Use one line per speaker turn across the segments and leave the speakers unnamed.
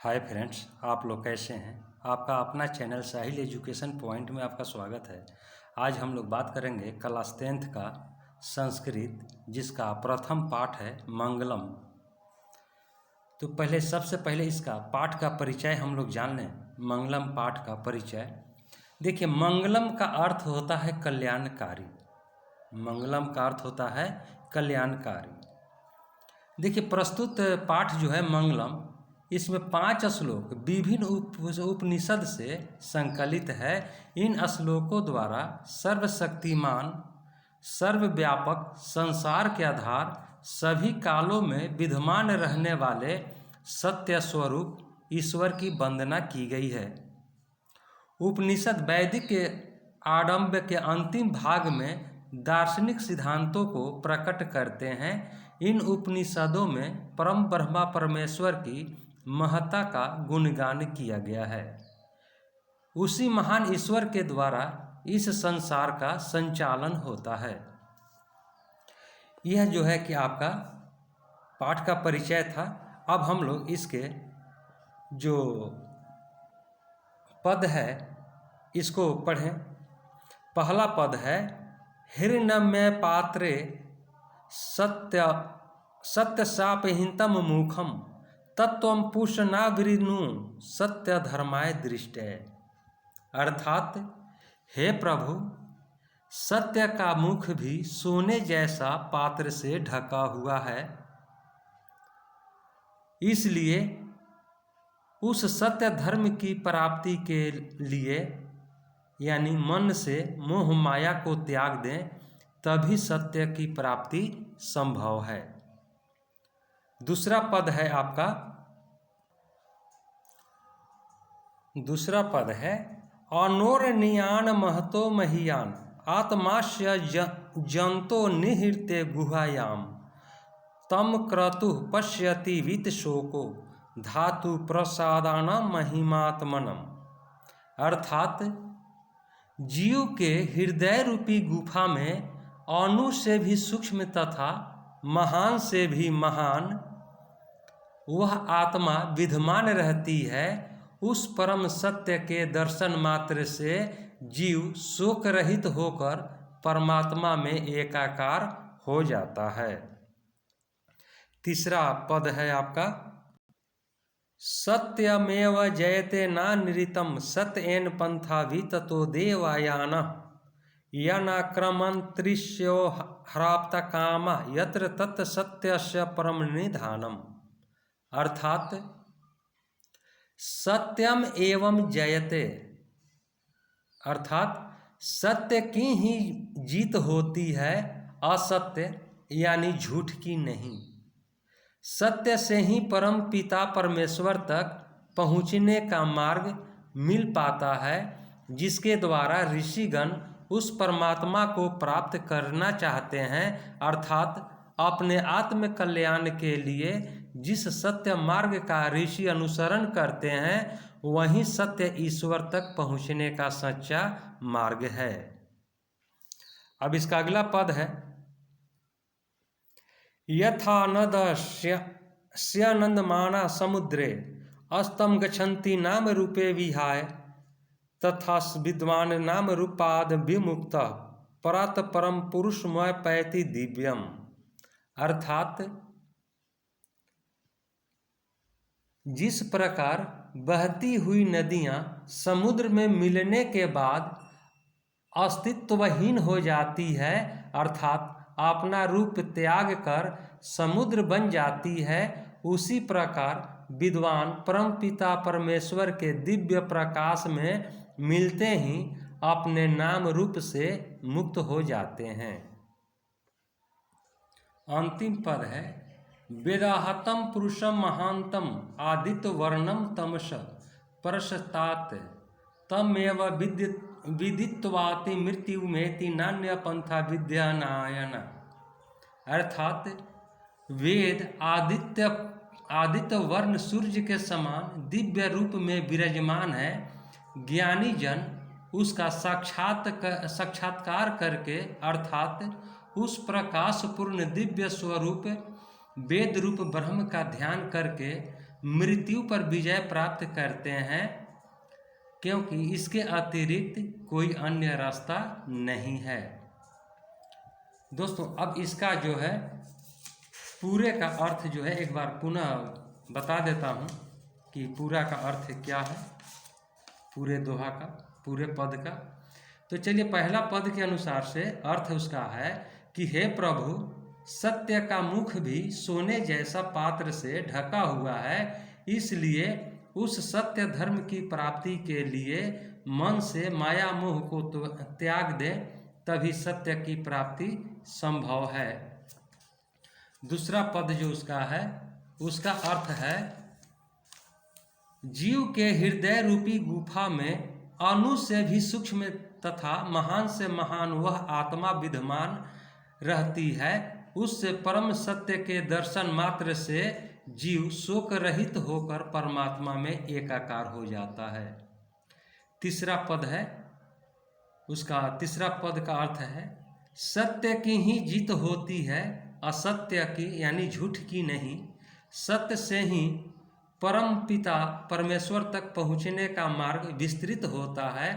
Hi friends, आप लोग कैसे हैं। आपका अपना चैनल साहिल एजुकेशन पॉइंट में आपका स्वागत है। आज हम लोग बात करेंगे क्लास 10th का संस्कृत, जिसका प्रथम पाठ है मंगलम। तो सबसे पहले इसका पाठ का परिचय हम लोग जान लें। मंगलम पाठ का परिचय देखिए। मंगलम का अर्थ होता है कल्याणकारी। मंगलम का अर्थ होता है कल्याणकारी। देखिए, प्रस्तुत पाठ जो है मंगलम, इसमें 5 श्लोक विभिन्न उपनिषद से संकलित है। इन श्लोकों द्वारा सर्वशक्तिमान, सर्वव्यापक, संसार के आधार, सभी कालों में विद्यमान रहने वाले सत्य स्वरूप ईश्वर की वंदना की गई है। उपनिषद वैदिक के आरंभ के अंतिम भाग में दार्शनिक सिद्धांतों को प्रकट करते हैं। इन उपनिषदों में परम ब्रह्मा परमेश्वर की महत्ता का गुणगान किया गया है। उसी महान ईश्वर के द्वारा इस संसार का संचालन होता है। यह जो है कि आपका पाठ का परिचय था। अब हम लोग इसके जो पद है इसको पढ़ें। पहला पद है हिरण्यमय पात्रे सत्य शापहितम मुखम तत्वम पुषनागृनु सत्य धर्माय दृष्टे। अर्थात, हे प्रभु, सत्य का मुख भी सोने जैसा पात्र से ढका हुआ है, इसलिए उस सत्य धर्म की प्राप्ति के लिए यानी मन से मोह माया को त्याग दें, तभी सत्य की प्राप्ति संभव है। दूसरा पद है अनोरनियान महतो महीयान आत्मास्य जंतो निहृते गुहायाम तम क्रतुः पश्यति वित्तशोको धातु प्रसादानम महिमात्मनम। अर्थात, जीव के हृदय रूपी गुफा में अणु से भी सूक्ष्म तथा महान से भी महान वह आत्मा विद्यमान रहती है। उस परम सत्य के दर्शन मात्र से जीव शोक रहित होकर परमात्मा में एकाकार हो जाता है। तीसरा पद है आपका सत्यमेव जयते नानृतम सत्येन पंथा विततो देवायान यनाक्रमंत्रिष्यो ह्राप्त कामा यत्र तत् सत्यस्य परम निधानम। अर्थात, सत्यम एवं जयते, अर्थात सत्य की ही जीत होती है, असत्य यानी झूठ की नहीं। सत्य से ही परम पिता परमेश्वर तक पहुँचने का मार्ग मिल पाता है, जिसके द्वारा ऋषिगण उस परमात्मा को प्राप्त करना चाहते हैं। अर्थात, अपने आत्म कल्याण के लिए जिस सत्य मार्ग का ऋषि अनुसरण करते हैं, वही सत्य ईश्वर तक पहुँचने का सच्चा मार्ग है। अब इसका अगला पद है यथा नदस्यनंदमाना समुद्रे अस्तम गच्छन्ति नाम रूपे विहाय तथा विद्वान नाम रूपाद विमुक्त परात परम पुरुषमय पैति दिव्यम। अर्थात, जिस प्रकार बहती हुई नदियाँ समुद्र में मिलने के बाद अस्तित्वहीन हो जाती है, अर्थात अपना रूप त्याग कर समुद्र बन जाती है, उसी प्रकार विद्वान परम पिता परमेश्वर के दिव्य प्रकाश में मिलते ही अपने नाम रूप से मुक्त हो जाते हैं। अंतिम पद है वेदाहतम पुरुषम महांतम आदित्य वर्णम तमस परशतात तमेव विदित्वाति मृत्यु मेति नान्य पंथा विद्यानायन। अर्थात, वेद आदित्य वर्ण सूर्य के समान दिव्य रूप में विराजमान है। ज्ञानी जन उसका साक्षात्कार करके, अर्थात उस प्रकाशपूर्ण दिव्य स्वरूप वेद रूप ब्रह्म का ध्यान करके मृत्यु पर विजय प्राप्त करते हैं, क्योंकि इसके अतिरिक्त कोई अन्य रास्ता नहीं है। दोस्तों अब इसका जो है पूरे का अर्थ जो है एक बार पुनः बता देता हूँ कि पूरा का अर्थ क्या है, पूरे दोहा का, पूरे पद का। तो चलिए, पहला पद के अनुसार से अर्थ उसका है कि हे प्रभु, सत्य का मुख भी सोने जैसा पात्र से ढका हुआ है, इसलिए उस सत्य धर्म की प्राप्ति के लिए मन से माया मोह को त्याग दे, तभी सत्य की प्राप्ति संभव है। दूसरा पद जो उसका है, उसका अर्थ है जीव के हृदय रूपी गुफा में अणु से भी सूक्ष्म तथा महान से महान वह आत्मा विद्यमान रहती है। उससे परम सत्य के दर्शन मात्र से जीव शोक रहित होकर परमात्मा में एकाकार हो जाता है। तीसरा पद है उसका, तीसरा पद का अर्थ है सत्य की ही जीत होती है, असत्य की यानी झूठ की नहीं। सत्य से ही परम पिता परमेश्वर तक पहुँचने का मार्ग विस्तृत होता है,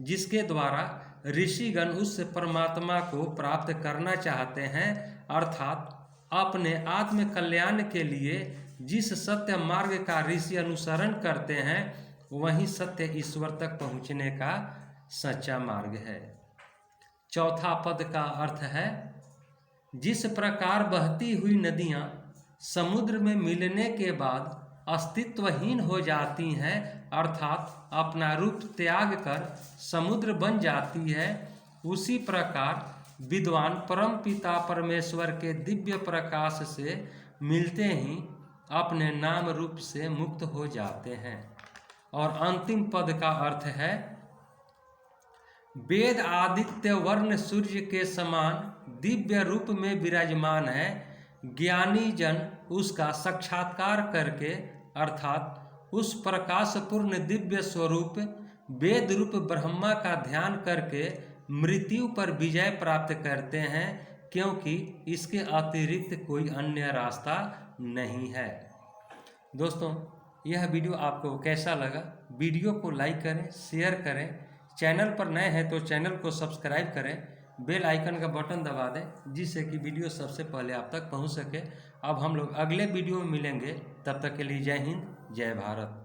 जिसके द्वारा ऋषिगण उस परमात्मा को प्राप्त करना चाहते हैं, अर्थात अपने आत्म कल्याण के लिए जिस सत्य मार्ग का ऋषि अनुसरण करते हैं, वही सत्य ईश्वर तक पहुँचने का सच्चा मार्ग है। चौथा पद का अर्थ है जिस प्रकार बहती हुई नदियाँ समुद्र में मिलने के बाद अस्तित्वहीन हो जाती हैं, अर्थात अपना रूप त्याग कर समुद्र बन जाती है, उसी प्रकार विद्वान परम पिता परमेश्वर के दिव्य प्रकाश से मिलते ही अपने नाम रूप से मुक्त हो जाते हैं। और अंतिम पद का अर्थ है वेद आदित्य वर्ण सूर्य के समान दिव्य रूप में विराजमान है, ज्ञानी जन उसका साक्षात्कार करके अर्थात उस प्रकाशपूर्ण दिव्य स्वरूप वेद रूप ब्रह्मा का ध्यान करके मृत्यु पर विजय प्राप्त करते हैं, क्योंकि इसके अतिरिक्त कोई अन्य रास्ता नहीं है। दोस्तों यह वीडियो आपको कैसा लगा? वीडियो को लाइक करें, शेयर करें, चैनल पर नए हैं तो चैनल को सब्सक्राइब करें, बेल आइकन का बटन दबा दें, जिससे कि वीडियो सबसे पहले आप तक पहुंच सके। अब हम लोग अगले वीडियो में मिलेंगे, तब तक के लिए जय हिंद, जय भारत।